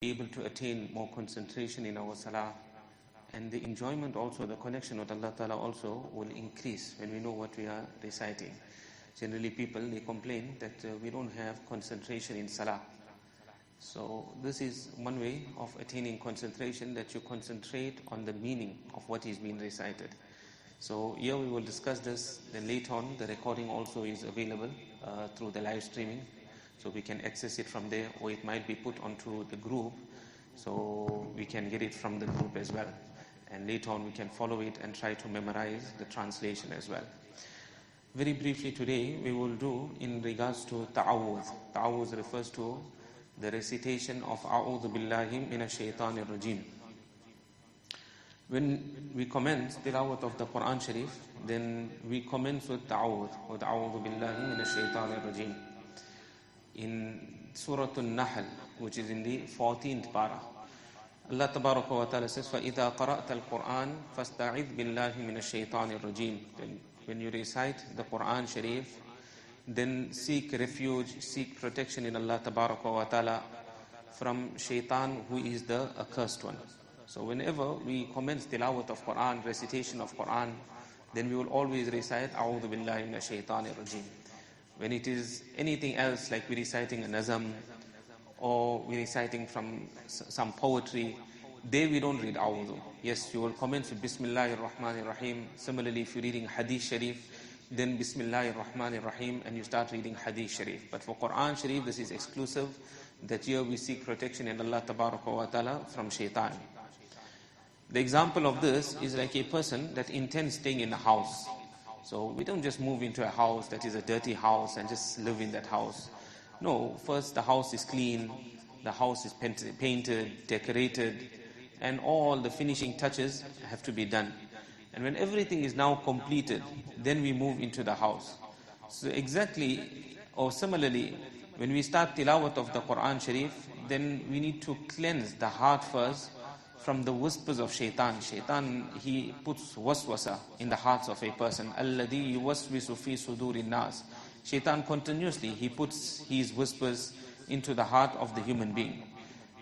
be able to attain more concentration in our salah, and the enjoyment also, the connection with Allah Ta'ala also will increase when we know what we are reciting. Generally people, they complain that we don't have concentration in salah. So this is one way of attaining concentration, that you concentrate on the meaning of what is being recited. So here we will discuss this, then later on the recording also is available through the live streaming. So we can access it from there, or it might be put onto the group, so we can get it from the group as well. And later on we can follow it and try to memorize the translation as well. Very briefly today we will do in regards to ta'awudh. Ta'awudh refers to the recitation of A'udhu Billahi Minash Shaitanir Rajim. When we commence tilawat of the Quran Sharif, then we commence with ta'awudh, with A'udhu Billahi Minash Shaitanir Rajim. In Surah An-Nahl, which is in the 14th para, Allah Tabaraka wa Ta'ala says, فَإِذَا قَرَأْتَ الْقُرْآنَ فَاسْتَعِذْ بِاللَّهِ مِنَ الشَّيْطَانِ الرَّجِيمِ. Then when you recite the Quran Sharif, then seek refuge, seek protection in Allah Tabaraka wa Ta'ala from shaitan, who is the accursed one. So whenever we commence tilawat of Quran, recitation of Quran, then we will always recite A'udhu Billahi Minash Shaitanir Rajim. When it is anything else, like we're reciting a nazam, or we're reciting from some poetry, there we don't read A'udhu. Yes, you will commence with Bismillahir Rahmanir Rahim. Similarly, if you're reading Hadith Sharif, then Bismillahir Rahmanir Rahim, and you start reading Hadith Sharif. But for Quran Sharif, this is exclusive, that here we seek protection in Allah Tabaraka wa Ta'ala from shaitan. The example of this is like a person that intends staying in a house. So we don't just move into a house that is a dirty house and just live in that house. No, first the house is clean, the house is painted, decorated, and all the finishing touches have to be done. And when everything is now completed, then we move into the house. So exactly, or similarly, when we start tilawat of the Quran Sharif, then we need to cleanse the heart first from the whispers of shaitan. Shaitan, he puts waswasa in the hearts of a person. Alladhi yuwaswisu fi sudurin nas. Shaitan continuously, he puts his whispers into the heart of the human being.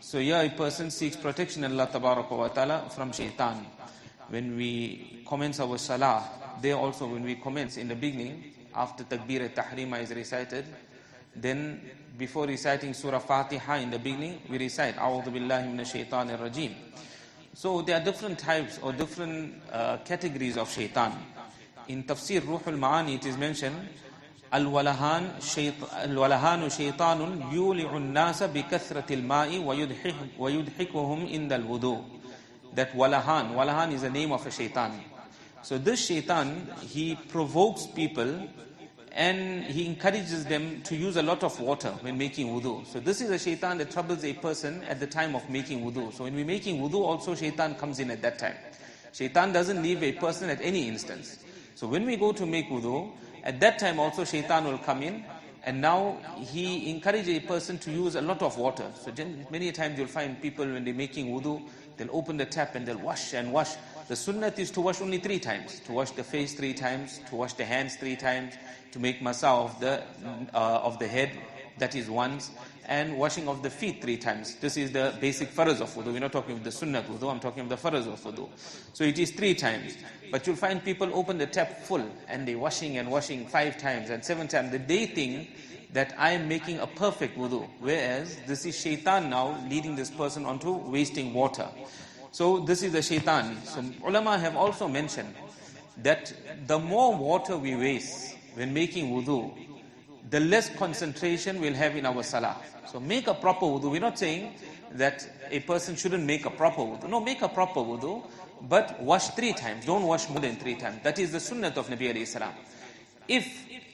So here a person seeks protection in Allah Tabaraka wa Ta'ala from shaitan. When we commence our Salaah, there also when we commence in the beginning, after Takbir al-Tahrima is recited, then before reciting Surah Fatiha in the beginning, we recite A'udhu Billahi Minash Shaitanir Rajim. So there are different types or different categories of shaitan. In Tafsir Ruhul Ma'ani it is mentioned, Al-Walahanu shaitanun yuli'un nasa bi kathratil ma'i wa yudhikuhum indal wudu. That Walahan is the name of a shaitan. So this shaitan, he provokes people and he encourages them to use a lot of water when making wudu. So this is a shaitan that troubles a person at the time of making wudu. So when we're making wudu, also shaitan comes in at that time. Shaitan doesn't leave a person at any instance. So when we go to make wudu, at that time also shaitan will come in, and now he encourages a person to use a lot of water. So many times you'll find people when they're making wudu, they'll open the tap and they'll wash and wash. The sunnat is to wash only 3 times. To wash the face 3 times, to wash the hands 3 times, to make masa of the head, that is once, and washing of the feet 3 times. This is the basic faraz of wudu. We're not talking of the sunnat wudu, I'm talking of the faraz of wudu. So it is 3 times. But you'll find people open the tap full and they're washing and washing 5 times and 7 times. They think that I am making a perfect wudu, whereas this is shaitan now leading this person onto wasting water. So this is the shaitan. So ulama have also mentioned that the more water we waste when making wudu, the less concentration we'll have in our salah. So make a proper wudu. We're not saying that a person shouldn't make a proper wudu. No, make a proper wudu, but wash 3 times. Don't wash more than 3 times. That is the sunnat of Nabi alayhi salam. If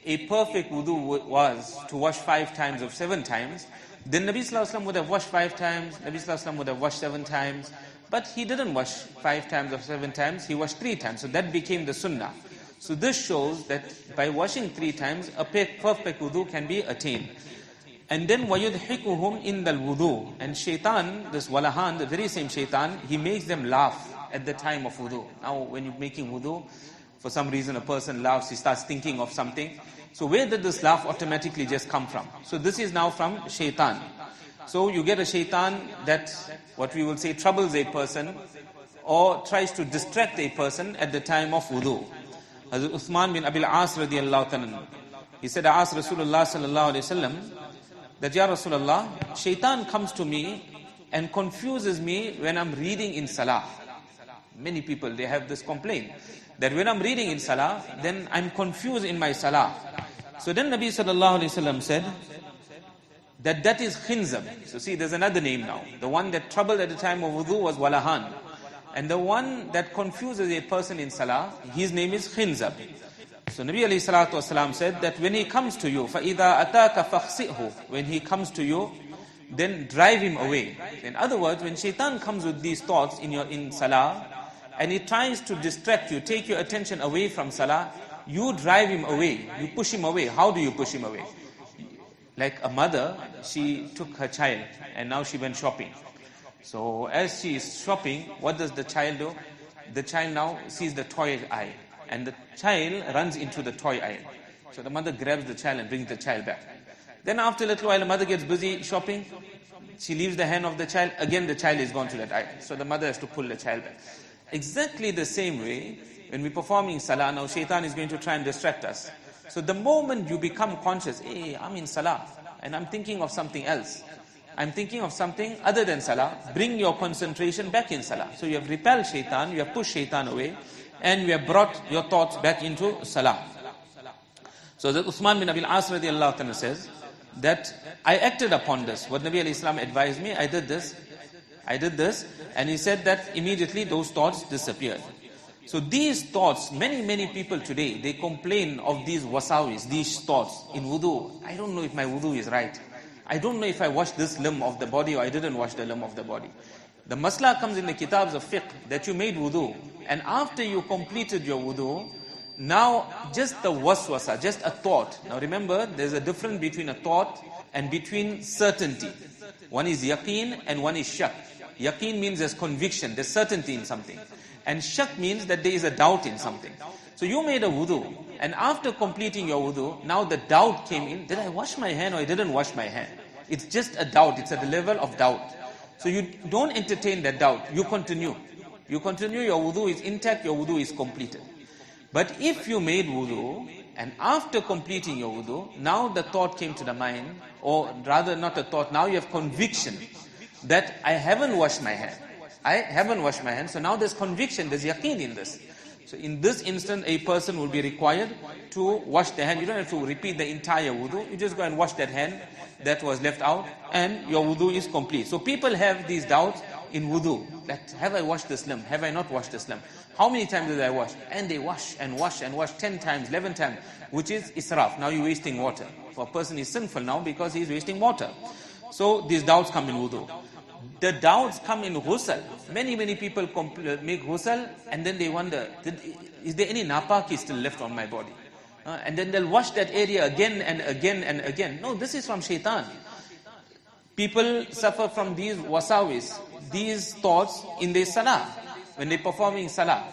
a perfect wudu was to wash 5 times or 7 times, then Nabi sallallahu alaihi wasallam would have washed 5 times, Nabi sallallahu alaihi wasallam would have washed 7 times, but he didn't wash 5 times or 7 times, he washed 3 times. So that became the sunnah. So this shows that by washing 3 times, a perfect wudu can be attained. And then وَيُدْحِكُهُمْ إِنَّ الْوُضُوءِ. And shaitan, this walahan, the very same shaitan, he makes them laugh at the time of wudu. Now when you're making wudu, for some reason a person laughs, he starts thinking of something. So where did this laugh automatically just come from? So this is now from shaitan. So you get a shaitan that, what we will say, troubles a person or tries to distract a person at the time of wudu. Hazrat Uthman bin Abil As radiallahu ta'ala, he said, I asked Rasulullah sallallahu alayhi wa sallam that, Ya Rasulullah, shaitan comes to me and confuses me when I'm reading in Salah. Many people, they have this complaint, that when I'm reading in Salah, then I'm confused in my Salah. So then Nabi sallallahu alayhi wa sallam said, that is khinzab. So see, there's another name now. The one that troubled at the time of wudu was walahan. And the one that confuses a person in salah, his name is khinzab. So Nabi alayhi salatu wasalam said that when he comes to you, فَإِذَا أَتَاكَ فَخْسِئْهُ, when he comes to you, then drive him away. In other words, when shaitan comes with these thoughts in salah, and he tries to distract you, take your attention away from salah, you drive him away, you push him away. How do you push him away? Like a mother, she took her child and now she went shopping. So as she is shopping, what does the child do? The child now sees the toy aisle and the child runs into the toy aisle. So the mother grabs the child and brings the child back. Then after a little while, the mother gets busy shopping. She leaves the hand of the child. Again, the child is gone to that aisle. So the mother has to pull the child back. Exactly the same way, when we're performing salah, now shaitan is going to try and distract us. So the moment you become conscious, hey, I'm in salah and I'm thinking of something else, I'm thinking of something other than salah, bring your concentration back in salah. So you have repelled shaitan, you have pushed shaitan away, and you have brought your thoughts back into salah. So that Uthman bin Abil As radiallahu ta'ala says that I acted upon this. What Nabi alayhi salam advised me, I did this, and he said that immediately those thoughts disappeared. So these thoughts, many people today, they complain of these wasawis, these thoughts in wudu. I don't know if my wudu is right. I don't know if I washed this limb of the body or I didn't wash the limb of the body. The masla comes in the kitabs of fiqh that you made wudu, and after you completed your wudu, now just the waswasa, just a thought. Now remember, there's a difference between a thought and between certainty. One is yaqeen and one is shak. Yaqeen means there's conviction, there's certainty in something. And shak means that there is a doubt in something. So you made a wudu, and after completing your wudu, now the doubt came in, did I wash my hand or I didn't wash my hand? It's just a doubt, it's at the level of doubt. So you don't entertain that doubt, you continue. You continue, your wudu is intact, your wudu is completed. But if you made wudu, and after completing your wudu, now the thought came to the mind, or rather not a thought, now you have conviction that I haven't washed my hand. I haven't washed my hands, so now there's conviction, there's yaqeen in this. So in this instant, a person will be required to wash the hand. You don't have to repeat the entire wudu, you just go and wash that hand that was left out, and your wudu is complete. So people have these doubts in wudu, that have I washed this limb, have I not washed this limb? How many times did I wash? And they wash and wash and wash 10 times, 11 times, which is israf. Now you're wasting water. For a person is sinful now because he's wasting water. So these doubts come in wudu. The doubts come in ghusl. Many people make ghusl and then they wonder, is there any napaki still left on my body? And then they'll wash that area again and again and again. No, this is from shaitan. People suffer from these wasawis, these thoughts in their salah. When they're performing salah,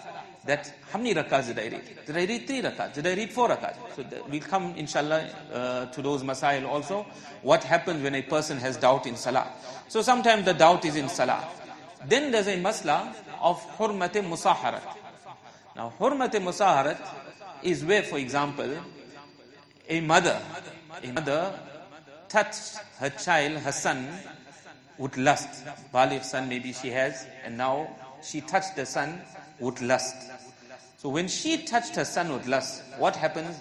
that how many rakats did I read? Did I read 3 rakats? Did I read 4 rakats? So we'll come inshallah to those masail also. What happens when a person has doubt in salah? So sometimes the doubt is in salah. Then there's a masla of hurmat-e musaharat. Now hurmat-e musaharat is where, for example, a mother touched her child, her son, with lust. Baligh son maybe she has, and now she touched the son with lust. So when she touched her son with lust, what happens?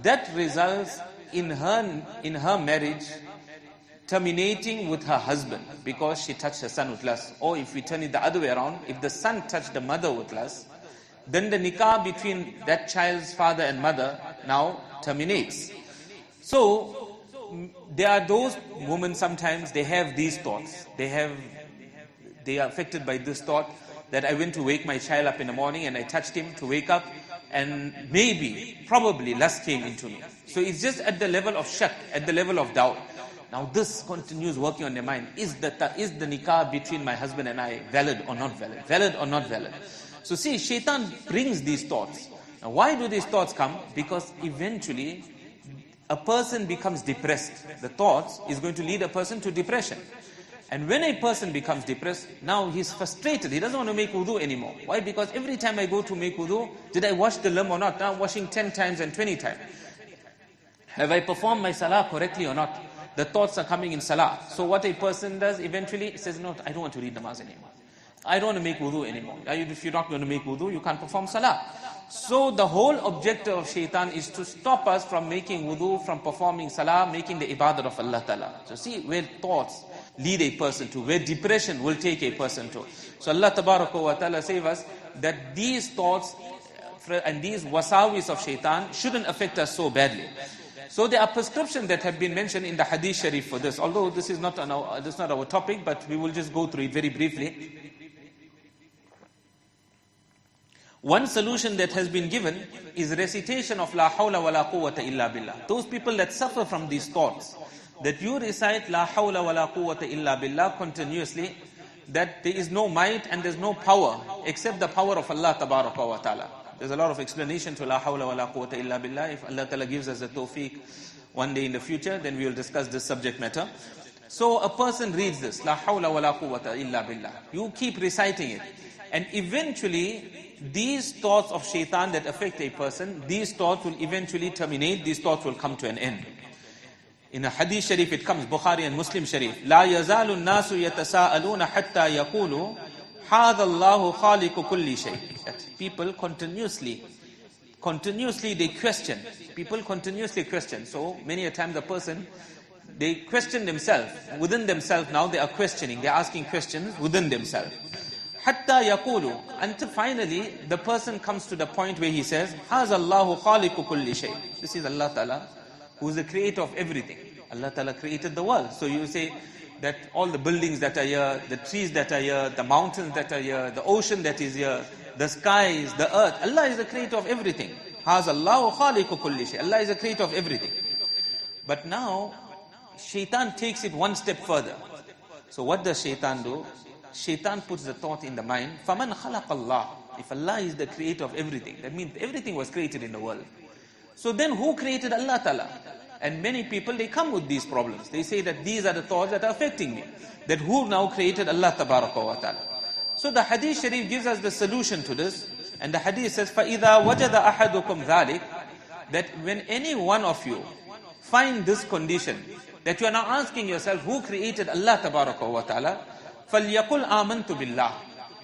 That results in her marriage terminating with her husband because she touched her son with lust. Or if we turn it the other way around, if the son touched the mother with lust, then the nikah between that child's father and mother now terminates. So there are those women sometimes, they have these thoughts. They are affected by this thought that I went to wake my child up in the morning and I touched him to wake up, and probably lust came into me. So it's just at the level of shak, at the level of doubt. Now this continues working on their mind. Is the nikah between my husband and I valid or not valid? Valid or not valid? So see, shaitan brings these thoughts. Now why do these thoughts come? Because eventually a person becomes depressed. The thoughts is going to lead a person to depression. And when a person becomes depressed, now he's frustrated. He doesn't want to make wudu anymore. Why? Because every time I go to make wudu, did I wash the limb or not? Now I'm washing 10 times and 20 times. Have I performed my salah correctly or not? The thoughts are coming in salah. So what a person does eventually says, no, I don't want to read namaz anymore. I don't want to make wudu anymore. If you're not going to make wudu, you can't perform salah. So the whole objective of shaitan is to stop us from making wudu, from performing salah, making the ibadah of Allah Ta'ala. So see where thoughts lead a person to, where depression will take a person to. So Allah Tabaraka wa Ta'ala save us that these thoughts and these wasawis of shaitan shouldn't affect us so badly. So there are prescriptions that have been mentioned in the Hadith Sharif for this. Although this is not our topic, but we will just go through it very briefly. One solution that has been given is recitation of La hawla wa la quwwata illa billah. Those people that suffer from these thoughts, that you recite La hawla wa la quwwata illa billah continuously, that there is no might and there is no power except the power of Allah Tabaraka wa Ta'ala. There's a lot of explanation to La hawla wa la quwwata illa billah. If Allah Ta'ala gives us the tawfiq one day in the future, then we will discuss this subject matter. So a person reads this, La hawla wa la quwwata illa billah. You keep reciting it. And eventually, these thoughts of shaitan that affect a person, these thoughts will eventually terminate, these thoughts will come to an end. In a Hadith Sharif it comes, Bukhari and Muslim Sharif, لا يزال الناس يتساءلون حتى يقولوا هذا الله خالق كل شيء. That people continuously they question. People continuously question. So many a time the person, they question themselves. Within themselves now they are questioning. They are asking questions within themselves. Hatta yaqulu, until finally the person comes to the point where he says, Haza Allahu khaliqu kulli shay. This is Allah Ta'ala, who is the creator of everything. Allah Ta'ala created the world. So you say that all the buildings that are here, the trees that are here, the mountains that are here, the ocean that is here, the skies, the earth, Allah is the creator of everything. Haza Allahu khaliqu kulli shay. Allah is the creator of everything. But now, shaitan takes it one step further. So what does shaitan do? Shaitan puts the thought in the mind, فَمَنْ خَلَقَ اللَّهِ. If Allah is the creator of everything, that means everything was created in the world. So then who created Allah Ta'ala? And many people, they come with these problems. They say that these are the thoughts that are affecting me. That who now created Allah Tabaraka wa Ta'ala? So the Hadith Sharif gives us the solution to this. And the Hadith says, فَإِذَا وَجَدَ أَحَدُكُمْ ذَلِكَ. That when any one of you find this condition, that you are now asking yourself, who created Allah Tabaraka wa Ta'ala? فَلْيَقُلْ آمَنْتُ بِاللَّهِ.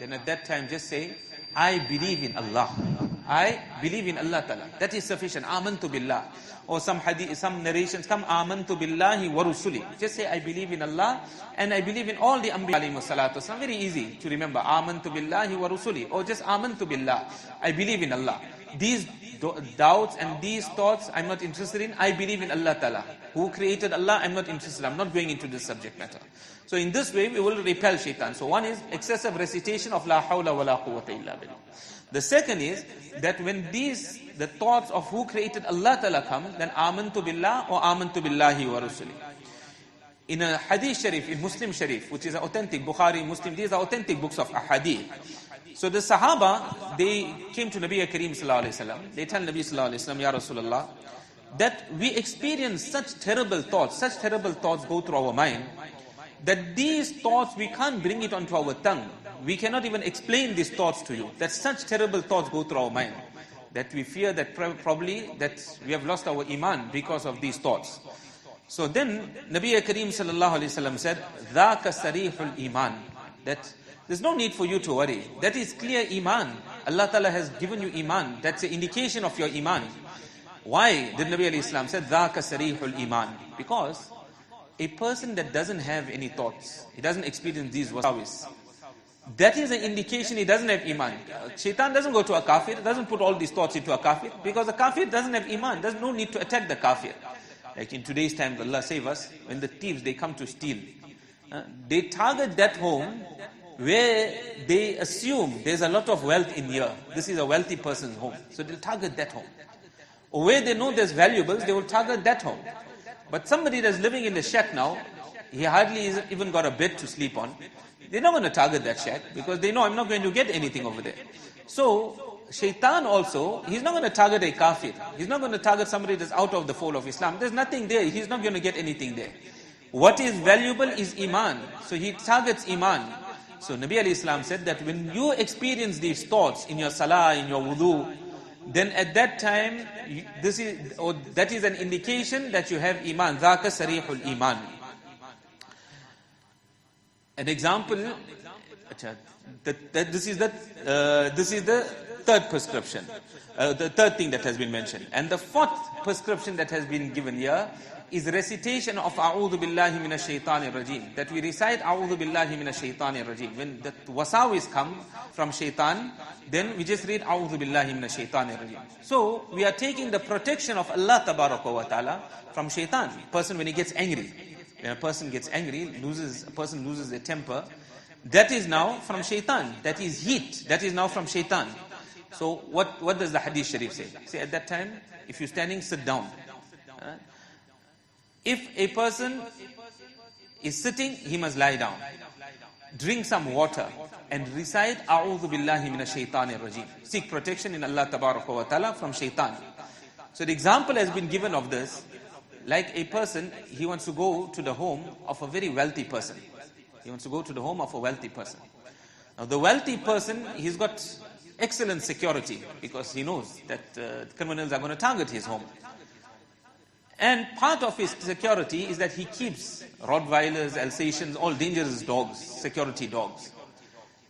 Then at that time just say, I believe in Allah. I believe in Allah Ta'ala. That is sufficient. Amantu billah. Or some hadith, some narrations come, Amantu billahi wa rusuli. Just say, I believe in Allah and I believe in all the Anbiya alayhi salatu. It's very easy to remember. Amantu billahi wa rusuli. Or just Amantu billah. I believe in Allah. These doubts and these thoughts, I'm not interested in. I believe in Allah Ta'ala. Who created Allah, I'm not interested. I'm not going into this subject matter. So in this way, we will repel shaitan. So one is excessive recitation of La hawla wa la quwwata illa billah. The second is that when the thoughts of who created Allah Ta'ala come, then Amantu billah or Amantu billahi wa rasuli. In a Hadith Sharif, in Muslim Sharif, which is an authentic, Bukhari, Muslim, these are authentic books of Hadith. So the Sahaba, they came to Nabi Kareem Sallallahu Alaihi Wasallam. They tell Nabi Sallallahu Alaihi Wasallam, Ya Rasulullah, that we experience such terrible thoughts go through our mind, that these thoughts, we can't bring it onto our tongue. We cannot even explain these thoughts to you. That such terrible thoughts go through our mind. That we fear that probably that we have lost our iman because of these thoughts. So then, Nabi Kareem Sallallahu Alaihi Wasallam said, ذَاكَ سَرِيحُ الْإِيمَانِ. That there's no need for you to worry. That is clear iman. Allah Ta'ala has given you iman. That's an indication of your iman. Why did Nabi Alayhi Salam say, ذَاكَ سَرِيحُ الْإِيمَانِ? Because a person that doesn't have any thoughts, he doesn't experience these wasawis, that is an indication he doesn't have iman. Shaitan doesn't go to a kafir, doesn't put all these thoughts into a kafir, because a kafir doesn't have iman. There's no need to attack the kafir. Like in today's time, Allah save us, when the thieves, they come to steal, they target that home where they assume there's a lot of wealth in here. This is a wealthy person's home. So they'll target that home. Or where they know there's valuables, they will target that home. But somebody that's living in the shack now, he hardly even got a bed to sleep on. They're not going to target that shack because they know I'm not going to get anything over there. So Shaitan also, he's not going to target a kafir. He's not going to target somebody that's out of the fold of Islam. There's nothing there. He's not going to get anything there. What is valuable is iman. So he targets iman. So Nabi alayhi salam said that when you experience these thoughts in your salah, in your wudu, then at that time, that is an indication that you have iman. ذَاكَ سَرِيحُ الْإِيمان. An example, this is the third prescription, the third thing that has been mentioned. And the fourth prescription that has been given here is recitation of A'udhu Billahi Minash Shaitanir Rajim. That we recite A'udhu Billahi Minash Shaitanir Rajim. When the wasawis come from shaitan, then we just read A'udhu Billahi Minash Shaitanir Rajim. So we are taking the protection of Allah Tabaraka wa Ta'ala from shaitan. Person when he gets angry, when a person gets angry, a person loses their temper, that is now from shaitan. That is heat. That is now from shaitan. So what does the hadith sharif say? Say at that time, if you're standing, sit down. If a person is sitting, he must lie down. Drink some water and recite A'udhu Billahi Minash Shaitanir Rajim. Seek protection in Allah Tabaraka wa Ta'ala from shaitan. So the example has been given of this, like a person, he wants to go to the home of a very wealthy person. He wants to go to the home of a wealthy person. Now the wealthy person, he's got excellent security because he knows that criminals are going to target his home. And part of his security is that he keeps Rottweilers, Alsatians, all dangerous dogs, security dogs.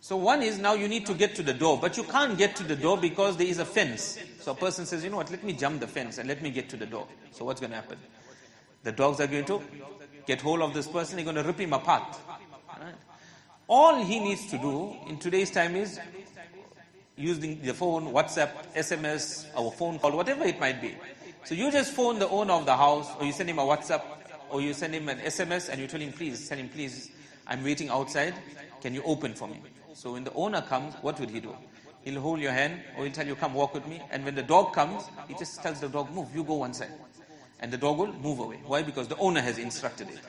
So one is now you need to get to the door, but you can't get to the door because there is a fence. So a person says, you know what, let me jump the fence and let me get to the door. So what's going to happen? The dogs are going to get hold of this person, they're going to rip him apart. Right? All he needs to do in today's time is using the phone, WhatsApp, SMS, or phone call, whatever it might be. So you just phone the owner of the house, or you send him a WhatsApp, or you send him an SMS, and you tell him, please, I'm waiting outside, can you open for me? So when the owner comes, what would he do? He'll hold your hand, or he'll tell you, come walk with me. And when the dog comes, he just tells the dog, move, you go one side. And the dog will move away. Why? Because the owner has instructed it.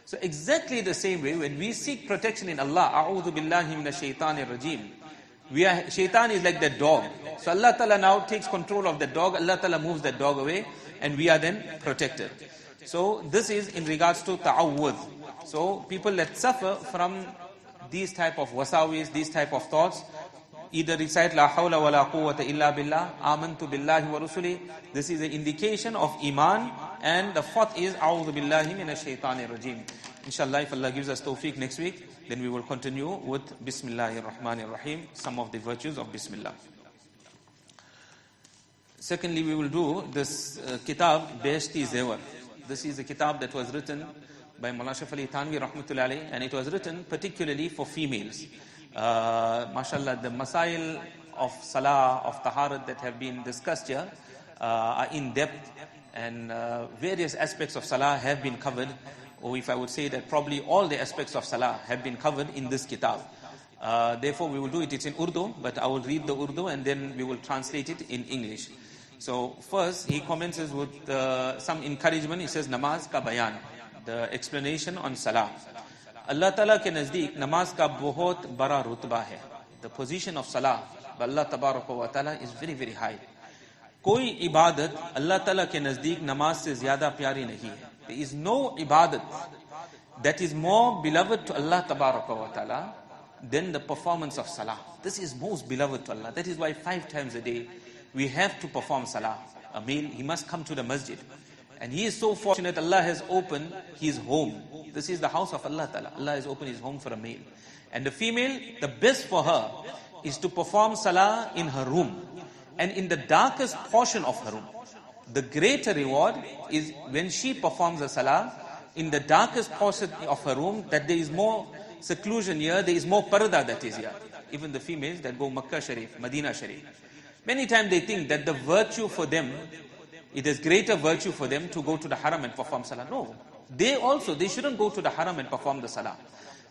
So exactly the same way, when we seek protection in Allah, A'udhu Billahi Minash Shaitanir Rajim, shaitan is like that dog. So Allah Ta'ala now takes control of that dog. Allah Ta'ala moves that dog away and we are then protected. So this is in regards to ta'awudh. So people that suffer from these type of wasawis, these type of thoughts, either recite La hawla wa la quwwata illa billah, amantu billahi wa rusuli. This is an indication of iman. And the fourth is A'udhu Billahi Minash Shaitanir Rajim. Inshallah, if Allah gives us tawfiq next week, then we will continue with Bismillahir Rahmanir Rahim, some of the virtues of Bismillah. Secondly, we will do this kitab, Beheshti Zewar. This is a kitab that was written by Mullah Ashraf Ali Thanvi Rahmatullahi alayhi, and it was written particularly for females. MashaAllah, the masail of salah, of taharat that have been discussed here are in depth, and various aspects of salah have been covered. Or if I would say that probably all the aspects of salah have been covered in this kitab. Therefore we will do it, it's in Urdu, but I will read the Urdu and then we will translate it in English. So first he commences with some encouragement. He says, Namaz ka bayan, the explanation on salah. Allah Ta'ala ke nazdeek namaz ka bahut bara rutba hai. The position of salah by Allah Tabaraka wa Ta'ala is very, very high. Koi ibadat Allah Ta'ala ke nazdeek namaz se zyada pyari nahi hai. There is no ibadat that is more beloved to Allah Tabaraka wa Ta'ala than the performance of salah. This is most beloved to Allah. That is why 5 times a day we have to perform salah. A male, he must come to the masjid. And he is so fortunate, Allah has opened his home. This is the house of Allah Ta'ala. Allah has opened his home for a male. And the female, the best for her is to perform salah in her room and in the darkest portion of her room. The greater reward is when she performs a salah in the darkest portion of her room, that there is more seclusion here, there is more parda that is here. Even the females that go Makkah Sharif, Medina Sharif. Many times they think that the virtue for them, it is greater virtue for them to go to the haram and perform salah. No. They shouldn't go to the haram and perform the salah.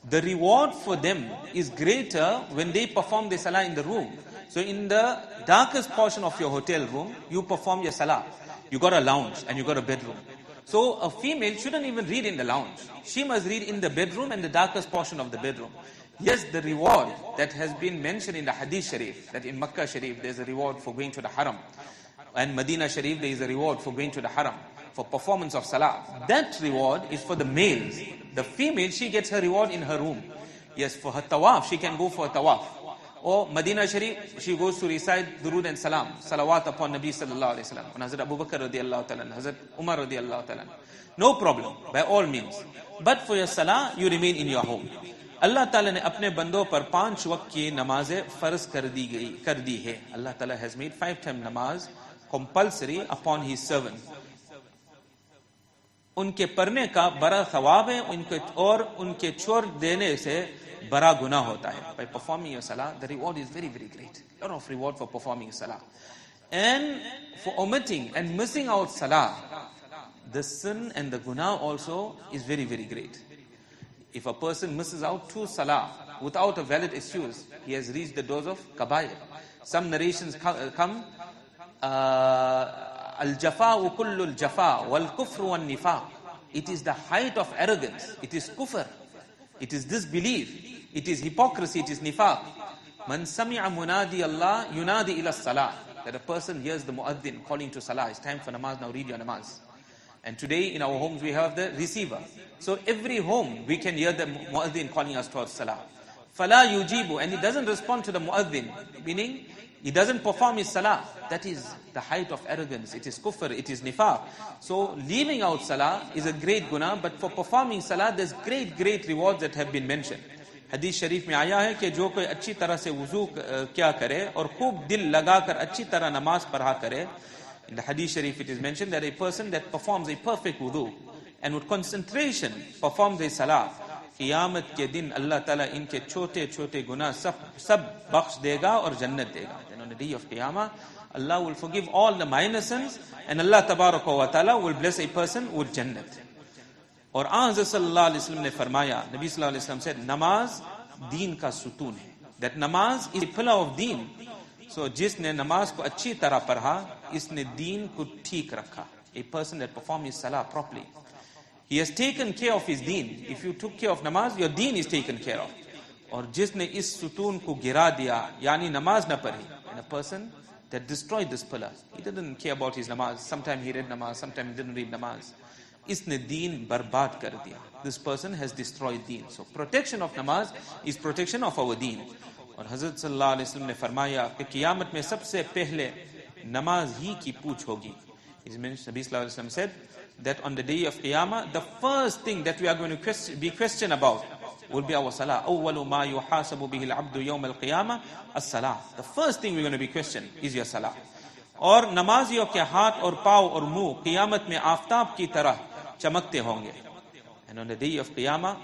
The reward for them is greater when they perform the salah in the room. So in the darkest portion of your hotel room, you perform your salah. You got a lounge and you got a bedroom. So a female shouldn't even read in the lounge. She must read in the bedroom and the darkest portion of the bedroom. Yes, the reward that has been mentioned in the Hadith Sharif, that in Makkah Sharif there is a reward for going to the Haram, and Medina Sharif there is a reward for going to the Haram, for performance of Salah. That reward is for the males. The female, she gets her reward in her room. Yes, for her tawaf, she can go for a tawaf. Or Medina Sharif, she goes to recite Durood and Salam, Salawat upon Nabi sallallahu alayhi wa sallam, and Hazrat Abu Bakr radiallahu ta'ala, Hazrat Umar radiallahu ta'ala. No problem, by all means. But for your Salah, you remain in your home. Allah Ta'ala ne apne bando par 5 waqt ki namaze farz kar di hai. Allah Ta'ala has made 5-time namaz compulsory upon his servant. उनके पढ़ने का बड़ा सवाब है, उनके और उनके छोड़ देने से बड़ा गुनाह होता है. By performing your salah, the reward is very, very great. A lot of reward for performing salah. And for omitting and missing out salah, the sin and the gunaah also is very, very great. If a person misses out 2 salah without a valid excuse, he has reached the doors of kabair. Some narrations come, al-jafa'u kullu al-jafa' wal-kufru wal-nifaq. It is the height of arrogance. It is kufr. It is disbelief. It is hypocrisy. It is nifaq. Man sami'a munadi Allah yunadi ila salah. That a person hears the muaddin calling to salah. It's time for namaz, now read your namaz. And today in our homes we have the receiver. So every home we can hear the muaddin calling us towards salah. Fala yujibu, and he doesn't respond to the muaddin, meaning he doesn't perform his salah. That is the height of arrogance. It is kufr, it is nifaq. So leaving out salah is a great guna, but for performing salah there's great, great rewards that have been mentioned. Hadith Sharif में आया है कि जो कोई अच्छी तरह से वुजू क्या करे और खूब दिल लगाकर अच्छी तरह नमाज पढ़ा करे. In the Hadith Sharif it is mentioned that a person that performs a perfect wudu and with concentration performs a salah, क़ियामत के दिन अल्लाह ताला इनके छोटे-छोटे गुनाह सब बख्श देगा और जन्नत देगा. Then on the day of Qiyamah, Allah will forgive all the minor sins and Allah tabaraka wa ta'ala will bless a person with jannat. और Huzur sallallahu alaihi wasallam ने फरमाया, Nabi sallallahu alaihi wasallam said, namaz deen का सुतून है. That namaz is a pillar of deen. So जिसने नमाज को अच्छी तरह पढ़ा, इसने दीन को ठीक रखा. A person that performs his salah properly, he has taken care of his deen. If you took care of namaz, your deen is taken care of. और जिसने इस सुतून को गिरा दिया, यानी नमाज न पढ़ी, and a person that destroyed this pillar, he didn't care about his namaz. Sometimes he read namaz, sometimes he didn't read namaz. इसने दीन बर्बाद कर दिया. This person has destroyed deen. So protection of namaz is protection of our deen. और हज़रत सल्लल्लाहु अलैहि वसल्लम ने फरमाया कि क़ियामत में सबसे पहले नमाज ही की पूछ होगी. It is mentioned, Nabi sallallahu alaihi wasallam said that on the day of Qiyamah, the first thing that we are going to be questioned about will be our salah. أول ما يحاسب به العبد يوم القيامة الصلاة. The first thing we're going to be questioned is your salah. और नमाजियों के हाथ और पाँव और मुंह क़ियामत में आफ़ताब की तरह चमकते होंगे. And on the day of Qiyamah,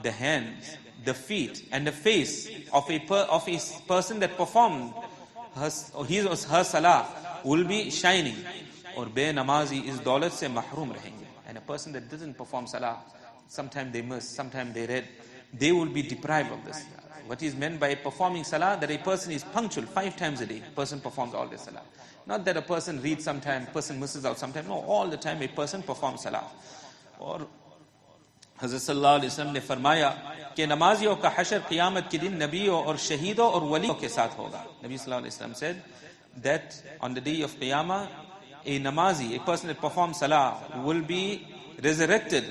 the hands, the feet and the face of a person that performed her salah will be shining. और बेनमाजी इस दौलत से mahrum रहेंगे. And a person that doesn't perform salah, sometimes they miss, sometimes they read, they will be deprived of this. What is meant by performing salah? That a person is punctual 5 times a day. Person performs all the salah. Not that a person reads sometimes, person misses out sometimes. No, all the time a person performs salah. और हज़रत सल्लल्लाहु अलैहि वसल्लम ने फरमाया कि नमाजियों का हशर क़ियामत के दिन नबियों और शहीदों और वलियों के साथ होगा. Nabi sallallahu alaihi wasallam said that on the day of Qiyamah, a namazi, a person that performs salah, will be resurrected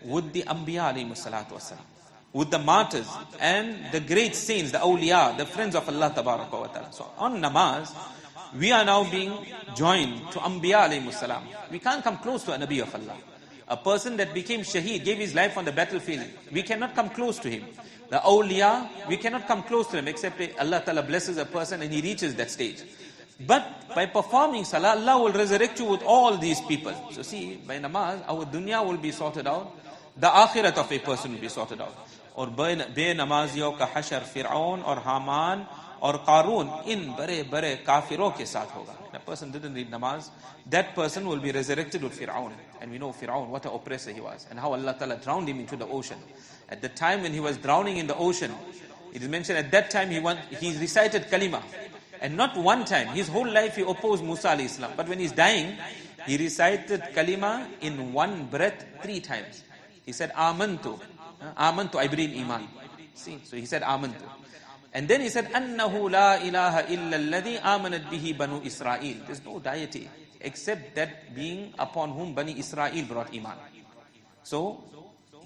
with the Anbiya alayhi salatu wasalam, with the martyrs and the great saints, the awliya, the friends of Allah tabaraka wa ta'ala. So on namaz, we are now being joined to Anbiya alayhi salam. We can't come close to a Nabi of Allah. A person that became shaheed, gave his life on the battlefield, we cannot come close to him. The awliya, we cannot come close to him except Allah ta'ala blesses a person and he reaches that stage. But by performing salah, Allah will resurrect you with all these people. So see, by namaz, our dunya will be sorted out. The akhirat of a person will be sorted out. और बेनमाजियों का हशर फिरऔन और हामान और कारून इन बड़े-बड़े काफिरों के साथ होगा. If a person didn't read namaz, that person will be resurrected with Fir'aun. And we know Fir'aun, what an oppressor he was, and how Allah Ta'ala drowned him into the ocean. At the time when he was drowning in the ocean, it is mentioned at that time he recited kalima. And not one time, his whole life he opposed Musa alayhi salam. But when he's dying, he recited kalima in one breath 3 times. He said, Amantu, I believe iman. See, so he said Amantu. And then he said, أَنَّهُ لَا إِلَهَ إِلَّا الَّذِي آمَنَتْ بِهِ بَنُو Israel. There's no deity except that being upon whom Bani Israel brought Iman. So,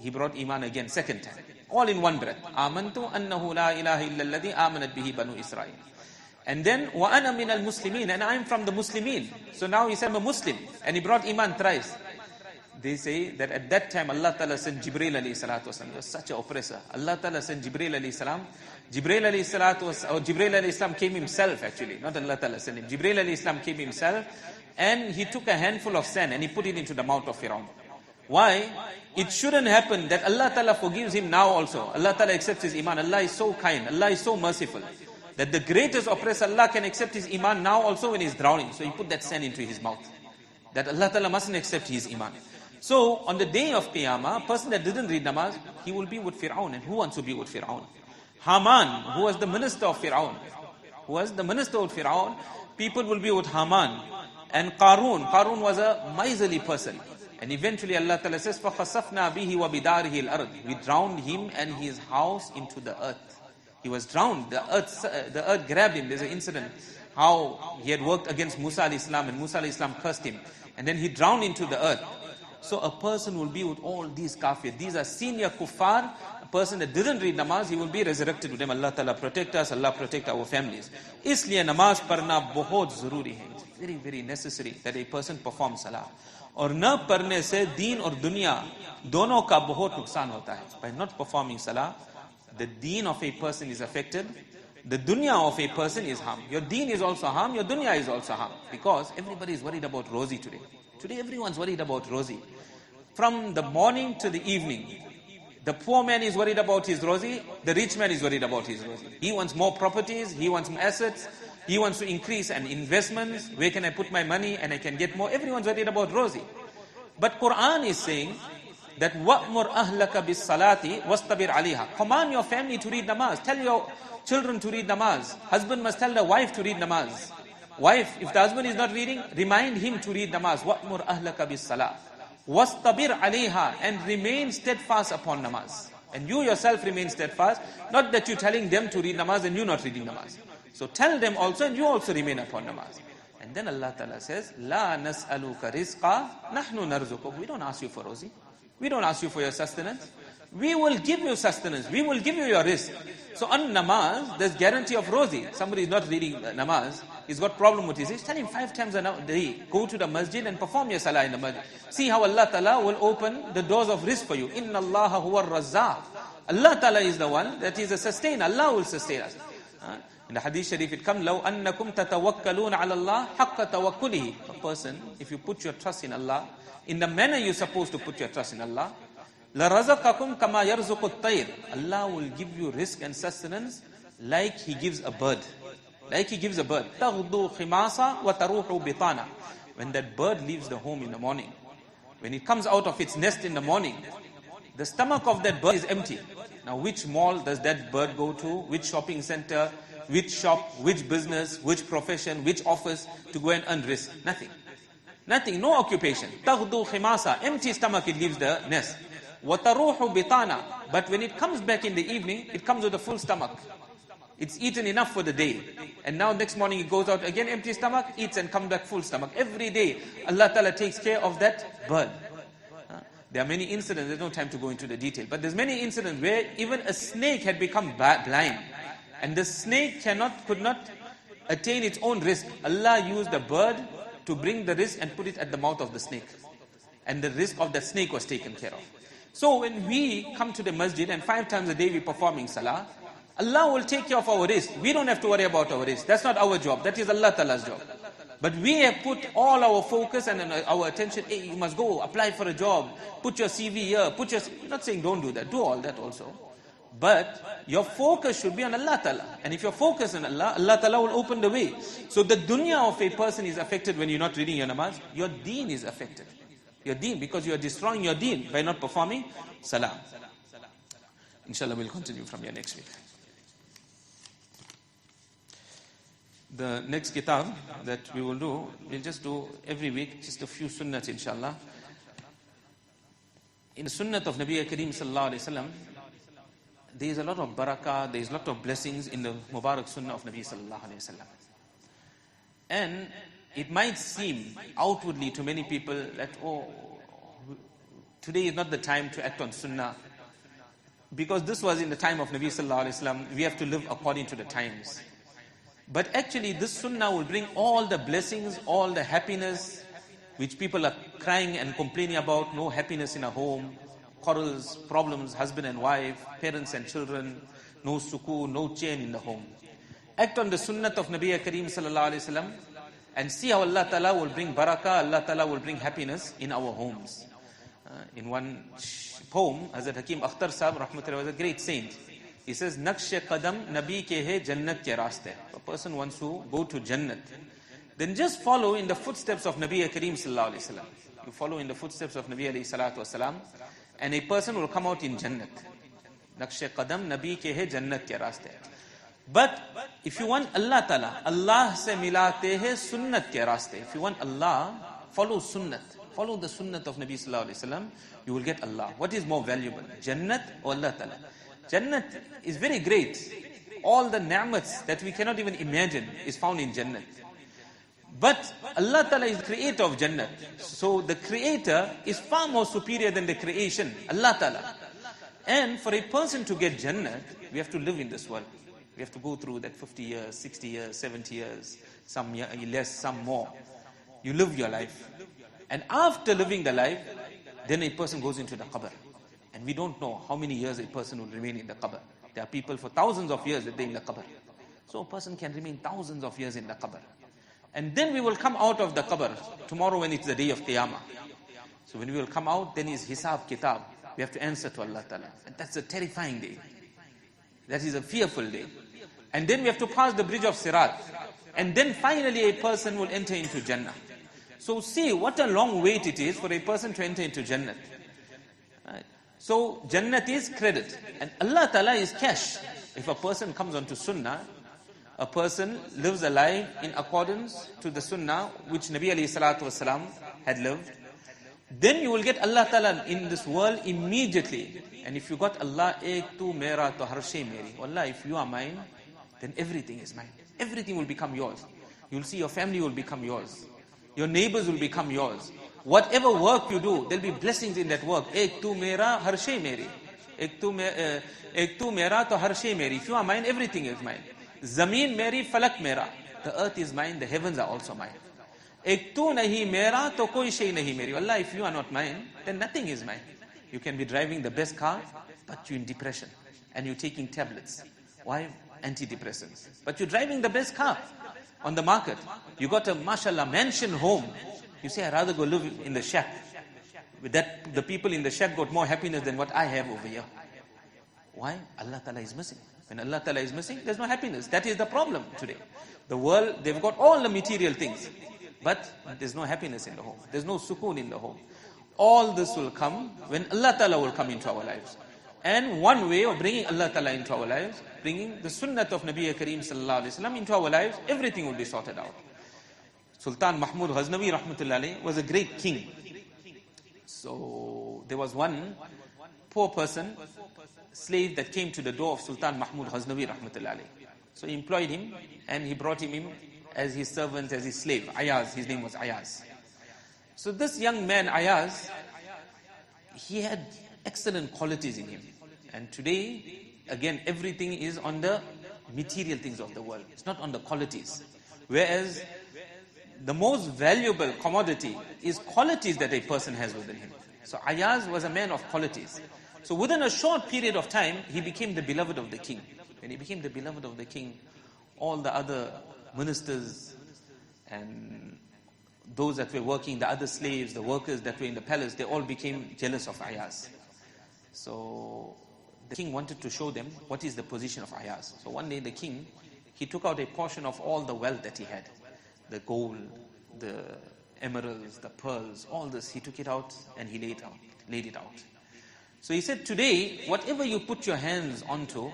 he brought Iman again, second time. All in one breath. آمَنْتُ أَنَّهُ لَا إِلَهَ إِلَّا الَّذِي آمَنَتْ بِهِ بَنُو Israel. And then, وَأَنَا مِنَ الْمُسْلِمِينَ. And I'm from the Muslimin. So now he said, I'm a Muslim. And he brought Iman thrice. They say that at that time Allah Ta'ala sent Jibreel alayhi salatu wasalam. He was such an oppressor. Allah Ta'ala sent Jibreel alayhi salam. Jibreel alayhi salatu wasalam, or Jibreel alayhi salam came himself actually. Not Allah Ta'ala sent him. Jibreel alayhi salam came himself. And he took a handful of sand and he put it into the mouth of Fir'aun. Why? It shouldn't happen that Allah Ta'ala forgives him now also. Allah Ta'ala accepts his Iman. Allah is so kind. Allah is so merciful. That the greatest oppressor, Allah can accept his Iman now also when he's drowning. So he put that sand into his mouth. That Allah Ta'ala mustn't accept his Iman. So, on the day of Qiyamah, a person that didn't read namaz, he will be with Fir'aun. And who wants to be with Fir'aun? Haman, who was the minister of Fir'aun. Who was the minister of Fir'aun? People will be with Haman. And Qarun. Qarun was a miserly person. And eventually Allah Ta'ala says, فَخَسَفْنَا بِهِ وَبِدَارِهِ الْأَرْضِ. We drowned him and his house into the earth. He was drowned. The earth grabbed him. There's an incident. How he had worked against Musa alayhi salam and Musa alayhi salam cursed him. And then he drowned into the earth. So a person will be with all these kafir. These are senior kuffar. A person that didn't read namaz, he will be resurrected with them. Allah Ta'ala protect us. Allah protect our families. Isliye namaz parna bahut zaruri hai. It's very, very necessary that a person perform salah. Or na parne se deen or dunya dono ka bahut nuksan hota hai. By not performing salah, the deen of a person is affected. The dunya of a person is harmed. Your deen is also harmed. Your dunya is also harmed. Because everybody is worried about Rozi today. Today everyone's worried about Rozi. From the morning to the evening, the poor man is worried about his Rozi, the rich man is worried about his Rozi. He wants more properties, he wants more assets, he wants to increase and investments. Where can I put my money and I can get more? Everyone's worried about Rozi. But Quran is saying that وَأْمُرْ أَهْلَكَ بِالصَّلَاةِ وَاسْتَبِرْ عَلَيْهَا. Command your family to read namaz. Tell your children to read namaz. Husband must tell the wife to read namaz. Wife, if the husband is not reading, remind him to read namaz. وَأْمُرْ أَهْلَكَ بِالصَّلَاةِ وَاسْتَبِرْ عَلَيْهَا. And remain steadfast upon namaz. And you yourself remain steadfast. Not that you're telling them to read namaz and you're not reading namaz. So tell them also and you also remain upon namaz. And then Allah Ta'ala says, لَا نَسْأَلُكَ رِزْقًا نَحْنُ نَرْزُقُكَ. We don't ask you for Rozi. We don't ask you for your sustenance. We will give you sustenance. We will give you your risk. So on namaz, there's guarantee of Rozi. Somebody is not reading namaz. He's got problem with his. Tell him 5 times a day. Go to the masjid and perform your salah in the masjid. See how Allah Ta'ala will open the doors of risk for you. Inna Allah huwa razzaq. Allah Ta'ala is the one that is a sustainer. Allah will sustain us. In the hadith sharif it comes, لَوْ أَنَّكُمْ تَتَوَكَّلُونَ عَلَى اللَّهِ حَقَّ تَوَكُّلِهِ. A person, if you put your trust in Allah, in the manner you're supposed to put your trust in Allah, لَرَزَقَكُمْ كَمَا يَرْزُقُ الطَّيْرِ. Allah will give you risk and sustenance like He gives a bird. Like He gives a bird. تَغْدُو خِمَاسًا وَتَرُوحُ بِطَانًا. When that bird leaves the home in the morning, when it comes out of its nest in the morning, the stomach of that bird is empty. Now which mall does that bird go to? Which shopping center? Which shop? Which business? Which profession? Which office to go and earn risk? Nothing. Nothing. No occupation. تَغْدُو خِمَاسًا. Empty stomach it leaves the nest. وَتَرُوحُ بِطَانًا. But when it comes back in the evening, it comes with a full stomach. It's eaten enough for the day. And now next morning it goes out again empty stomach, eats and comes back full stomach. Every day Allah Ta'ala takes care of that bird. There are many incidents, there's no time to go into the detail. But there's many incidents where even a snake had become blind. And the snake could not attain its own risk. Allah used the bird to bring the risk and put it at the mouth of the snake. And the risk of the snake was taken care of. So when we come to the masjid and 5 times a day we're performing salah, Allah will take care of our risk. We don't have to worry about our risk. That's not our job. That is Allah Ta'ala's job. But we have put all our focus and our attention, hey, you must go, apply for a job, put your CV here, I'm not saying don't do that, do all that also. But your focus should be on Allah Ta'ala. And if your focus on Allah, Allah Ta'ala will open the way. So the dunya of a person is affected when you're not reading your namaz. Your deen is affected. Your deen, because you are destroying your deen by not performing salah. Inshallah, we'll continue from here next week. The next kitab that we will do, we'll just do every week, just a few sunnats, inshallah. In the sunnat of Nabi Kareem sallallahu alayhi wa sallam, there is a lot of barakah, there is a lot of blessings in the Mubarak Sunnah of Nabi Sallallahu Alaihi Wasallam. And it might seem outwardly to many people that, today is not the time to act on Sunnah, because this was in the time of Nabi Sallallahu Alaihi Wasallam. We have to live according to the times. But actually this Sunnah will bring all the blessings, all the happiness, which people are crying and complaining about. No happiness in a home, quarrels, problems, husband and wife, parents and children, no sukoon, no chain in the home. Act on the Sunnah of Nabi Kareem Sallallahu Alaihi Wasallam and see how Allah Ta'ala will bring barakah, Allah Ta'ala will bring happiness in our homes. In one poem, Hazrat Hakim Akhtar Sahib Rahmatullah was a great saint. He says, Naqsh Qadam Nabi ke hai Jannat ke raste. A person wants to go to Jannat, then just follow in the footsteps of Nabi Kareem Sallallahu Alaihi Wasallam. You follow in the footsteps of Nabi Alayhi Salatu Wasalam, and a person will come out in Jannat. Naqsh Qadam Nabi ke hai Jannat ke raste. But if you want Allah Ta'ala, Allah se milate hai Sunnat ke raste. If you want Allah, follow Sunnat. Follow the Sunnat of Nabi Sallallahu Alaihi Wasallam, you will get Allah. What is more valuable, Jannat or Allah Ta'ala? Jannat is very great. All the ni'mats that we cannot even imagine is found in Jannat. But Allah Ta'ala is the creator of Jannat. So the creator is far more superior than the creation, Allah Ta'ala. And for a person to get Jannat, we have to live in this world. We have to go through that 50 years, 60 years, 70 years, some less, some more. You live your life. And after living the life, then a person goes into the qabr. And we don't know how many years a person will remain in the qabr. There are people for thousands of years that they're in the qabr. So a person can remain thousands of years in the qabr. And then we will come out of the qabr tomorrow when it's the day of Qiyamah. So when we will come out, then is Hisab Kitab. We have to answer to Allah Ta'ala. And that's a terrifying day. That is a fearful day. And then we have to pass the bridge of Sirat. And then finally a person will enter into Jannah. So see what a long wait it is for a person to enter into Jannat. Right. So Jannat is credit and Allah Ta'ala is cash. If a person comes onto Sunnah, a person lives a life in accordance to the Sunnah which Nabi Alayhi Salatu Wasalam had lived, then you will get Allah Ta'ala in this world immediately. And if you got Allah, ek tu mera to har shay meri. Wallah, if you are mine, then everything is mine. Everything will become yours. You'll see your family will become yours. Your neighbors will become yours. Whatever work you do, there'll be blessings in that work. Ek tu mera har shay meri. Ek tu mera to har shay meri. If you are mine, everything is mine. Zameen meri, falak mera. The earth is mine, the heavens are also mine. Ek tu nahi mera to koi shay nahi meri. Allah, if you are not mine, then nothing is mine. You can be driving the best car, but you're in depression. And you're taking tablets. Why? Antidepressants. But you're driving the best car on the market. You got a mashallah mansion home. You say, I'd rather go live in the shack. With that, the people in the shack got more happiness than what I have over here. Why? Allah Ta'ala is missing. When Allah Ta'ala is missing, there's no happiness. That is the problem today. The world, they've got all the material things, but there's no happiness in the home. There's no sukoon in the home. All this will come when Allah Ta'ala will come into our lives. And one way of bringing Allah Ta'ala into our lives, bringing the Sunnah of Nabi Kareem Sallallahu Alaihi Wasallam into our lives, everything will be sorted out. Sultan Mahmud Ghaznavi Rahmatullah Alayhi was a great king. So there was one poor person, slave that came to the door of Sultan Mahmud Ghaznavi Rahmatullah Alayhi. So he employed him and he brought him in as his servant, as his slave. Ayaz, his name was Ayaz. So this young man Ayaz, he had excellent qualities in him. And today, again, everything is on the material things of the world. It's not on the qualities. Whereas the most valuable commodity is qualities that a person has within him. So Ayaz was a man of qualities. So within a short period of time, he became the beloved of the king. When he became the beloved of the king, all the other ministers and those that were working, the other slaves, the workers that were in the palace, they all became jealous of Ayaz. So the king wanted to show them what is the position of Ayaz. So one day the king, he took out a portion of all the wealth that he had. The gold, the emeralds, the pearls, all this, he took it out and he laid it out. So he said, today, whatever you put your hands onto,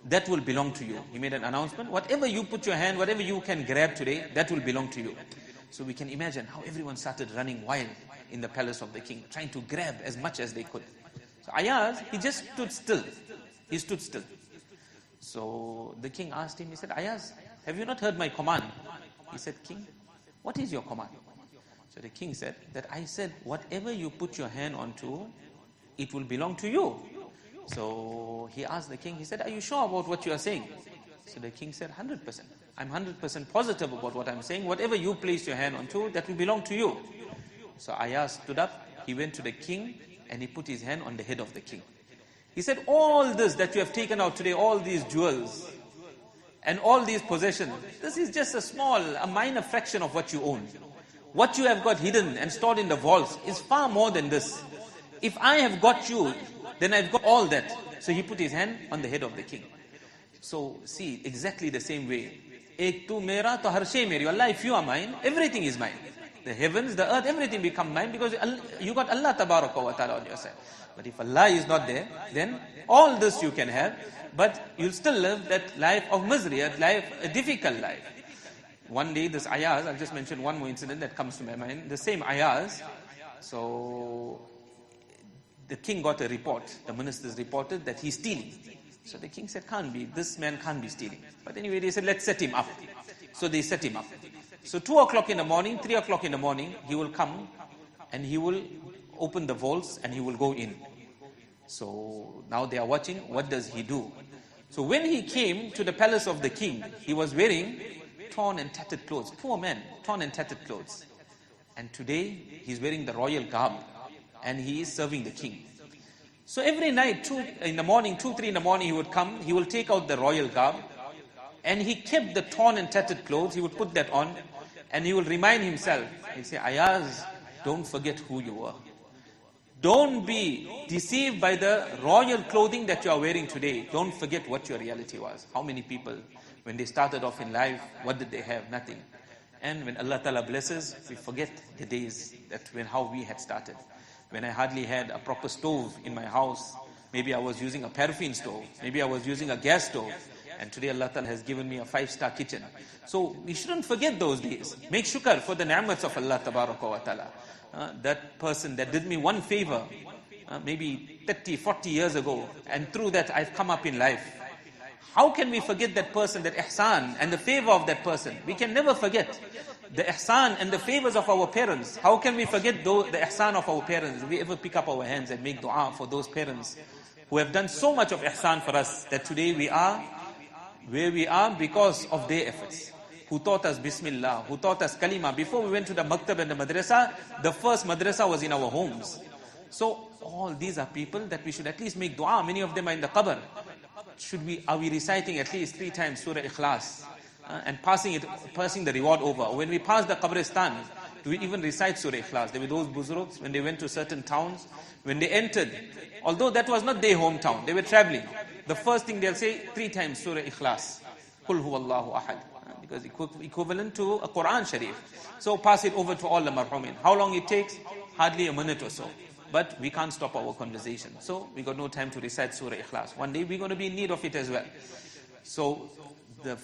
that will belong to you. He made an announcement, whatever you put your hand, whatever you can grab today, that will belong to you. So we can imagine how everyone started running wild in the palace of the king, trying to grab as much as they could. So Ayaz, he just stood still. He stood still. So the king asked him, he said, Ayaz, have you not heard my command? He said, King, what is your command? So the king said that I said, whatever you put your hand onto, it will belong to you. So he asked the king, he said, are you sure about what you are saying? So the king said, 100%. I'm 100% positive about what I'm saying. Whatever you place your hand onto, that will belong to you. So Ayaz stood up, he went to the king, and he put his hand on the head of the king. He said, all this that you have taken out today, all these jewels, and all these possessions, this is just a minor fraction of what you own. What you have got hidden and stored in the vaults is far more than this. If I have got you, then I've got all that. So he put his hand on the head of the king. So see, exactly the same way. Ek tu mera to har shay meri. Allah, if you are mine, everything is mine. The heavens, the earth, everything become mine because you got Allah tabaraka wa ta'ala on your side. But if Allah is not there, then all this you can have, but you'll still live that life of misery, a difficult life. One day, this Ayaz, I'll just mention one more incident that comes to my mind. The same Ayaz, so the king got a report. The ministers reported that he's stealing. So the king said, can't be, this man can't be stealing. But anyway, they said, let's set him up. So they set him up. So 2 o'clock in the morning, 3 o'clock in the morning, he will come and he will open the vaults and he will go in. So now they are watching, what does he do? So when he came to the palace of the king, he was wearing torn and tattered clothes. Poor man, torn and tattered clothes. And today, he's wearing the royal garb and he is serving the king. So every night, 2, 3 in the morning, he would come, he will take out the royal garb and he kept the torn and tattered clothes, he would put that on and he will remind himself, he'll say, Ayaz, don't forget who you are. Don't be deceived by the royal clothing that you are wearing today. Don't forget what your reality was. How many people, when they started off in life, what did they have? Nothing. And when Allah Ta'ala blesses, we forget the days how we had started. When I hardly had a proper stove in my house, maybe I was using a paraffin stove, maybe I was using a gas stove, and today Allah Ta'ala has given me a 5-star kitchen. So we shouldn't forget those days. Make shukr for the ni'mats of Allah Tabaraka wa Ta'ala. That person that did me one favor, maybe 30, 40 years ago, and through that I've come up in life. How can we forget that person, that ihsan and the favor of that person? We can never forget the ihsan and the favors of our parents. How can we forget the ihsan of our parents? Do we ever pick up our hands and make dua for those parents who have done so much of ihsan for us, that today we are where we are because of their efforts? Who taught us Bismillah, who taught us Kalima. Before we went to the Maktab and the Madrasa, the first Madrasa was in our homes. So all these are people that we should at least make dua. Many of them are in the qabr. Are we reciting at least 3 times Surah Ikhlas and passing the reward over? When we pass the Qabristan, do we even recite Surah Ikhlas? There were those Buzurgs, when they went to certain towns, when they entered, although that was not their hometown, they were traveling. The first thing they'll say, 3 times Surah Ikhlas. Qul huwallahu ahad. Because equivalent to a Quran Sharif. So pass it over to all the marhumin. How long it takes? Hardly a minute or so. But we can't stop our conversation. So we got no time to recite Surah Ikhlas. One day we're going to be in need of it as well. So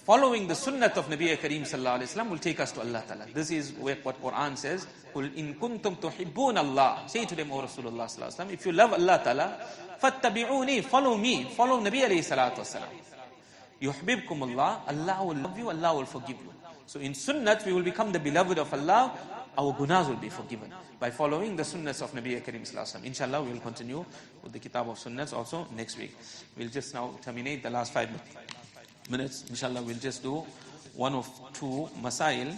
following the sunnat of Nabi Kareem Sallallahu Alaihi Wasallam will take us to Allah Ta'ala. This is what Quran says. قُلْ إِن كُنْتُمْ تُحِبُّونَ اللَّهِ. Say to them, O Rasulullah Sallallahu Alaihi Wasallam, if you love Allah Ta'ala, فَاتَّبِعُونِي, follow me, follow Nabi Alayhi Salatu Wasallam. يُحْبِبْكُمُ اللَّهِ, Allah will love you, Allah will forgive you. So in sunnat, we will become the beloved of Allah. Our gunas will be forgiven by following the sunnahs of Nabi Kareem Sallallahu Alaihi Wasallam. Inshallah, we will continue with the kitab of sunnahs also next week. We'll just now terminate the last 5 minutes. Inshallah, we'll just do 1 or 2 masail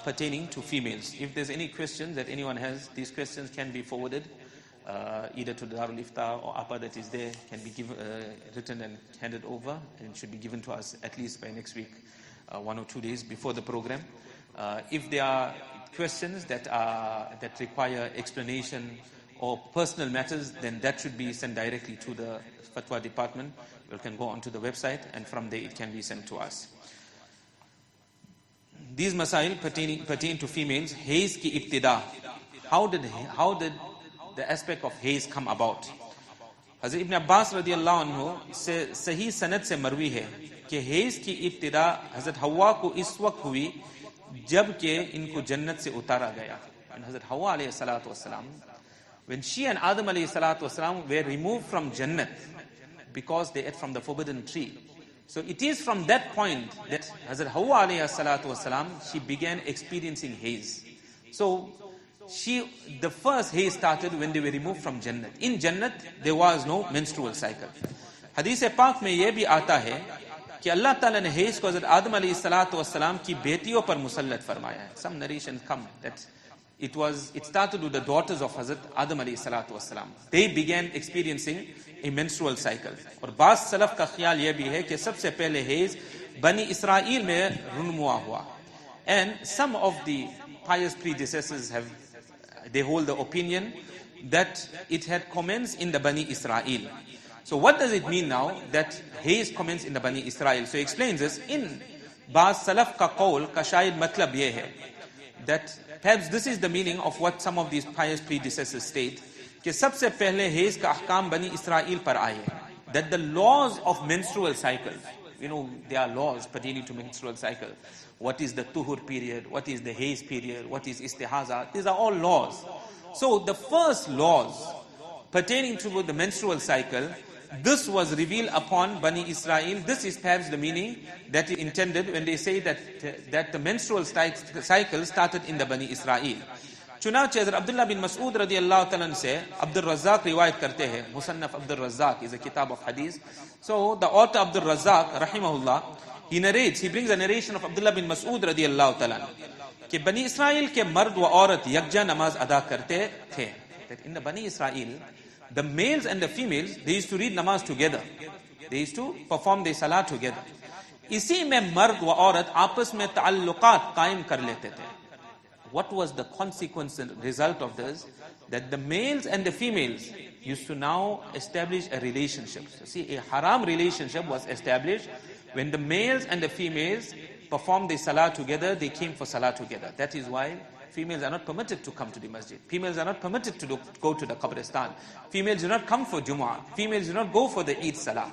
pertaining to females. If there's any questions that anyone has, these questions can be forwarded either to the Darul Iftar or APA that is there, can be written and handed over, and should be given to us at least by next week, 1 or 2 days before the program. If there are questions that require explanation or personal matters, then that should be sent directly to the Fatwa department. You can go onto the website, and from there it can be sent to us. These masail pertain to females. Hayz ki ibtida. How did the aspect of hayz come about? Hazrat Ibn Abbas radiyallahu anhu se sahi sanad se marwi hai कि hedge की इब्तिदा हजरत हवा को इस वक्त हुई जबकि इनको जन्नत से उतारा गया. And Hazrat Hawa alayhi salatu wasalam, when she and Adam alayhi salatu wasalam were removed from Jannat, because they ate from the forbidden tree. So it is from that point that Hazrat Hawa alayhi salatu wasalam, she began experiencing haze. So the first haze started when they were removed from Jannat. In Jannat, there was no menstrual cycle. Hadith Pak mein ye bhi aata hai कि अल्लाह ताला ने hedge को हज़रत आदम अलैहिस्सलातु वस्सलाम की बेटियों पर मुसल्लत फरमाया है. Some narrations come that it started with the daughters of Hazrat Adam अलैहिस्सलातु वस्सलाम. They began experiencing a menstrual cycle. और बाज़ सलफ का ख्याल यह भी है कि सबसे पहले हेज बनी इसराइल में रुनुमा हुआ. And some of the pious predecessors they hold the opinion that it had commenced in the Bani Israel. So what does it mean now that haze commenced in the Bani Israel? So he explains this in Baaz Salaf ka qawl ka shayad matlab ye hai, that perhaps this is the meaning of what some of these pious predecessors state, कि सबसे पहले haze का ahkam Bani Israel पर आए, that the laws of menstrual cycles, there are laws pertaining to menstrual cycle. What is the tuhur period? What is the haze period? What is istihaza? These are all laws. So the first laws pertaining to the menstrual cycle, this was revealed upon Bani Israel. This is perhaps the meaning that is intended when they say that the menstrual cycle started in the Bani Israel. चुनांचे हज़रत अब्दुल्ला बिन मसूद रज़ियल्लाहु ताला अन्हु से अब्दुल रज़्ज़ाक़ रिवायत करते हैं. मुसन्नफ Abdul Razzaq is a kitab of hadith. So the author Abdul Razzaq rahimahullah, he brings a narration of Abdullah bin Mas'ud radiyallahu ta'ala कि बनी इसराइल के मर्द व औरत यकजा नमाज अदा करते थे. That in the Bani Israel, the males and the females, they used to read namaz together. They used to perform their salah together. इसी में मर्द व औरत आपस में ताल्लुकात कायम कर लेते थे. What was the consequence and result of this? That the males and the females used to now establish a relationship. So see, a haram relationship was established when the males and the females performed their salah together, they came for salah together. That is why females are not permitted to come to the masjid. Females are not permitted to go to the qabristan. Females do not come for Jumu'ah. Females do not go for the Eid salah.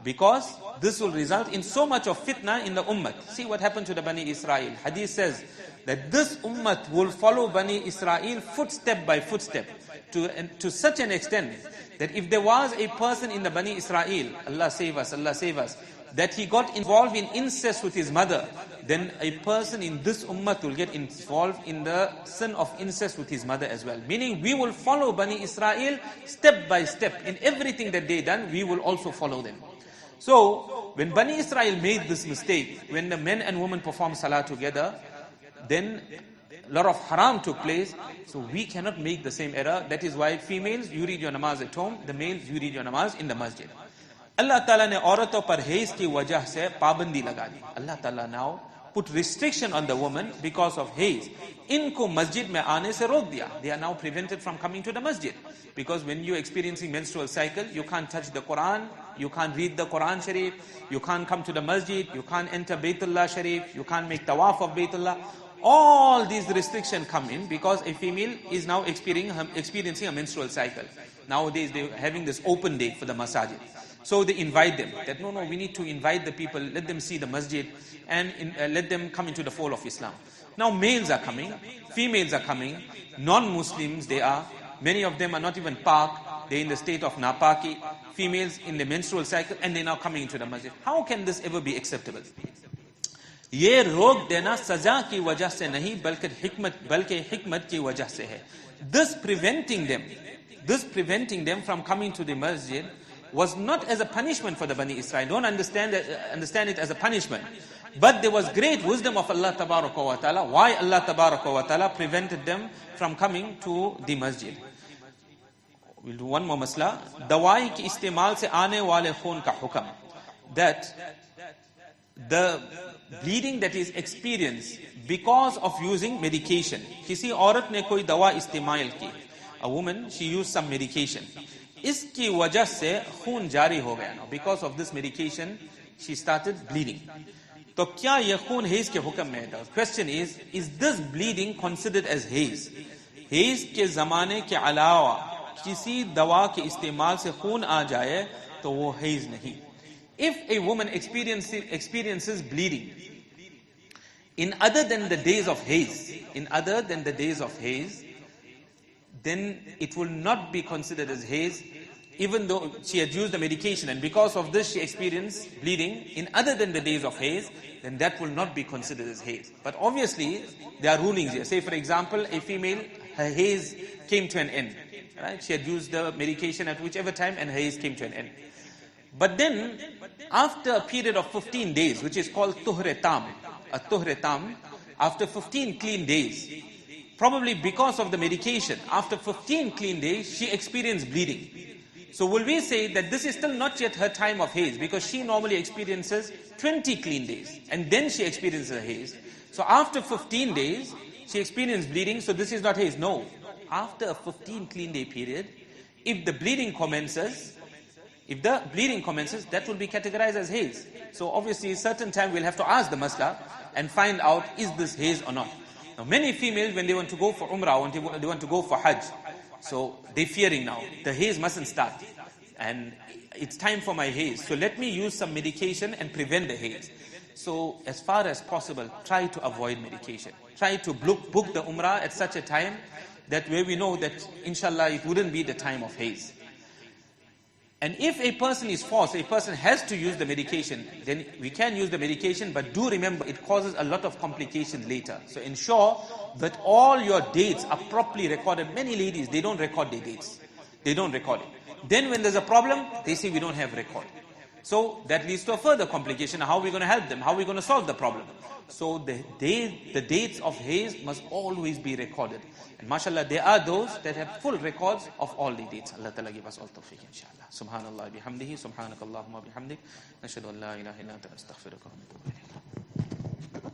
Because this will result in so much of fitna in the ummah. See what happened to the Bani Israel. Hadith says that this ummah will follow Bani Israel footstep by footstep to such an extent that if there was a person in the Bani Israel, Allah save us, that he got involved in incest with his mother, then a person in this ummah will get involved in the sin of incest with his mother as well. Meaning we will follow Bani Israel step by step. In everything that they done, we will also follow them. So, when Bani Israel made this mistake, when the men and women performed salah together, then a lot of haram took place. So we cannot make the same error. That is why females, you read your namaz at home. The males, you read your namaz in the masjid. Allah Ta'ala ne औरतों पर hedge की वजह से पाबंदी लगा दी. Allah Ta'ala now put restriction on the woman because of haze. इनको masjid में आने से रोक दिया. They are now prevented from coming to the masjid. Because when you're experiencing menstrual cycle, you can't touch the Quran, you can't read the Quran Sharif, you can't come to the masjid, you can't enter Baytullah Sharif, you can't make tawaf of Baytullah. All these restrictions come in because a female is now experiencing a menstrual cycle. Nowadays they're having this open day for the masajid. So they invite them, that no, we need to invite the people, let them see the masjid and let them come into the fold of Islam. Now males are coming, females are coming, non-Muslims they are, many of them are not even pak, they're in the state of napaki, females in the menstrual cycle and they're now coming into the masjid. How can this ever be acceptable? ये रोक देना सजा की वजह से नहीं बल्कि हिकमत की वजह से है. This preventing them from coming to the masjid was not as a punishment for the Bani Israel. Don't understand it as a punishment. But there was great wisdom of Allah Tabaraka wa Ta'ala. Why Allah Tabaraka wa Ta'ala prevented them from coming to the masjid. We'll do one more masla. Dawai ki istemal se aane wale khun ka hukam. That the bleeding that is experienced because of using medication. Kisi औरत ने कोई दवा इस्तेमाल की. A woman, she used some medication. इसकी वजह से खून जारी हो गया. Now, because of this medication, she started bleeding. तो क्या यह खून हेज के हुक्म में है? The question is this bleeding considered as haze? Hedge के जमाने के अलावा किसी दवा के इस्तेमाल से खून आ जाए तो वो हेज नहीं. If a woman experiences bleeding in other than the days of haze, then it will not be considered as haze even though she had used the medication and because of this she experienced bleeding in other than the days of haze, then that will not be considered as haze. But obviously, there are rulings here. Say, for example, a female, her haze came to an end. Right? She had used the medication at whichever time and her haze came to an end. But then, after a period of 15 days, which is called tuhre tam, a tuhre tam, after 15 clean days, probably because of the medication, after 15 clean days, she experienced bleeding. So will we say that this is still not yet her time of haze, because she normally experiences 20 clean days, and then she experiences a haze. So after 15 days, she experienced bleeding, so this is not haze. No. After a 15 clean day period, if the bleeding commences, that will be categorized as haze. So obviously, a certain time we'll have to ask the masla and find out, is this haze or not? Now, many females, when they want to go for Umrah, they want to go for Hajj, so they're fearing now, the haze mustn't start. And it's time for my haze, so let me use some medication and prevent the haze. So as far as possible, try to avoid medication. Try to book the Umrah at such a time that where we know that, inshallah, it wouldn't be the time of haze. And if a person is forced, a person has to use the medication, then we can use the medication, but do remember it causes a lot of complications later. So ensure that all your dates are properly recorded. Many ladies, they don't record their dates. They don't record it. Then when there's a problem, they say we don't have record. So that leads to a further complication. How are we going to help them? How are we going to solve the problem? So the dates of haze must always be recorded. And mashallah, there are those that have full records of all the dates. Allah Ta'ala give us all tawfiq, inshallah. Subhanallah bihamdihi, subhanakallahumma bihamdik. Nashhadu an la ilaha illa anta astaghfiruka wa atubu ilayk.